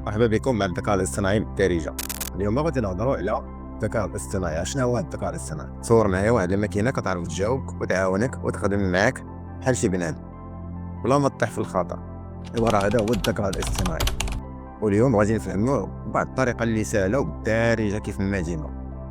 مرحبا بكم مع الذكاء الاصطناعي بالدارجة. اليوم غادي نهضروا على الذكاء الاصطناعي. شنو هو الذكاء الاصطناعي؟ تصور معايا واحد الماكينة كتعرف تجاوبك وتعاونك وتخدم معاك بحال شي بنادم بلا ما تطيح في الخطأ. ايوا راه هذا هو الذكاء الاصطناعي، واليوم غادي نفهموه بواحد الطريقة اللي سهلة وبالدارجة كيف ما ديما.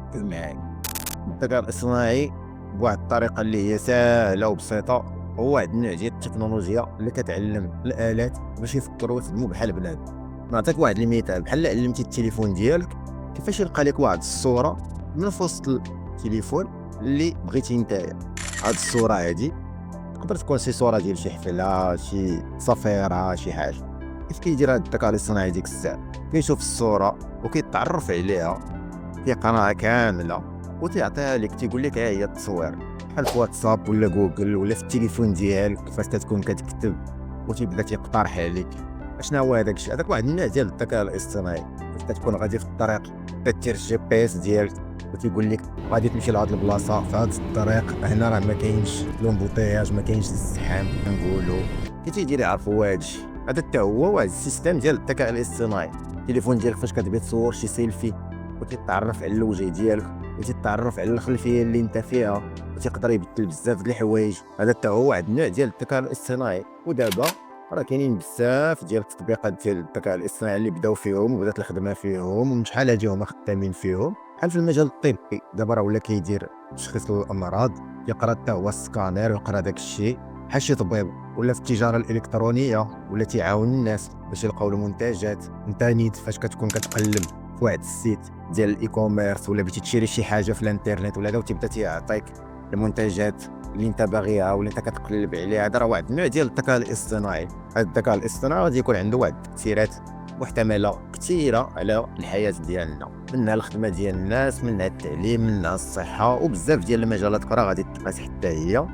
ركز معايا. الذكاء الاصطناعي بواحد الطريقة اللي هي سهلة وبسيطة هو واحد النوع ديال التكنولوجيا اللي كتعلم الآلات باش يفكروا ويخدموا بحال بنادم. نعطيك واحد المثال، بحال علمتي التليفون ديالك كيفاش يلقى لك واحد الصوره من في وسط التليفون اللي بغيتي نتايا. هاد الصوره هادي تقدر تكون شي صوره ديال شي حفله، شي صفيره، شي حاجه. كيف كيدير هاد الذكاء الاصطناعي ديك الساعه؟ كيشوف الصوره وكيتعرف عليها، كيقراها كامله وتيعطيها لك، تيقول لك ها هي التصوير، بحال في واتساب ولا جوجل ولا في التليفون ديالك كيفاش تكون كتكتب وتيبدا تيقترح عليك. شنو هو هذاك الشيء؟ هذاك واحد النوع ديال الذكاء الاصطناعي. فاش كتكون غادي في الطريق كدير الجي بي اس ديالك وتيقول لك غادي تمشي لهاد البلاصه في هاد الطريق، هنا راه ما كاينش لومبوتياج، ما كاينش الزحام كنقولوا. تيدير يعرفوا هاد الشيء. هذا حتى هو واحد السيستم ديال الذكاء الاصطناعي. التليفون ديالك فاش كتبغي تصور شي سيلفي وتتعرف على الوجه ديالك وتتعرف على الخلفيه اللي انت فيها وتقدر يبدل بزاف د الحوايج. هذا حتى هو واحد النوع ديال الذكاء الاصطناعي. ودابا راه كاينين بزاف ديال التطبيقات ديال الذكاء الاصطناعي اللي بداو فيهم وبدات الخدمه فيهم، ومن شحال هادي هما خدامين فيهم. بحال في المجال الطبي دابا راه ولا كيدير تشخيص الامراض، يقرا حتى هو السكانير ويقرا داك الشيء بحال شي طبيب. ولا في التجاره الالكترونيه ولا تيعاون الناس باش يلقاو المنتجات. انت نيت فاش كتكون كتقلب في واحد السيت ديال الاي كوميرس ولا بغيتي تشري شي حاجه في الانترنت ولا تيبدا تيعطيك المنتجات اللي انت باغيها ولا انت كتقلب عليها. هذا راه واحد النوع ديال الذكاء الاصطناعي. هذا الذكاء الاصطناعي غادي يكون عنده واحد التاثيرات محتمله كثيره على الحياه ديالنا، منها الخدمه ديال الناس، منها التعليم، منها الصحه، وبزاف ديال المجالات اخرى غادي تقاس حتى هي،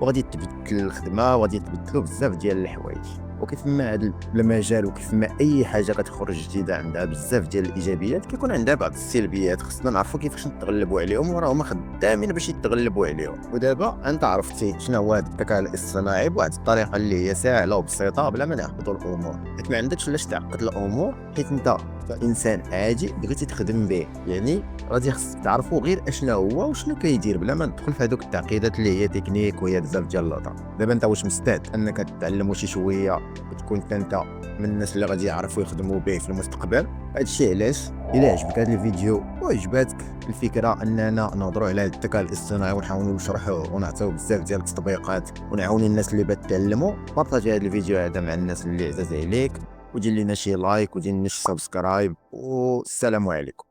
وغادي تبدل الخدمه وغادي تبدلوا بزاف ديال الحوايج. وكيف ما هذا المجال وكيف ما اي حاجه كتخرج جديده عندها بزاف ديال الايجابيات كيكون عندها بعض السلبيات. خصنا نعرفوا كيفاش نتغلبوا عليهم، وراه هما خدامين باش يتغلبوا عليهم. ودابا انت عرفتي شنو هو الذكاء الاصطناعي بواحد الطريقه اللي هي سهله وبسيطه بلا ما نعقدوا الامور. حيت ما عندكش علاش تعقد الامور، حيت انت كانسان عادي بغيتي تخدم به. يعني غادي خصك تعرفوا غير اشنا هو وشنو كيدير بلا ما ندخل في هذوك التعقيدات اللي هي تكنيك وهي بزاف ديال الهضره. دابا انت واش مستعد انك تتعلم شي شويه وتكون انت من الناس اللي غادي يعرفوا يخدموا به في المستقبل؟ هادشي علاش الا عجبك هذا الفيديو وعجباتك الفكره اننا نهضروا على الذكاء الاصطناعي ونحاولوا نشرحوه ونعطيو بزاف ديال التطبيقات ونعاونوا الناس اللي بتعلموا، بارطاجي هذا الفيديو هذا مع الناس اللي عزاز عليك، ودير لنا شي لايك ودير لنا شي سبسكرايب، والسلام عليكم.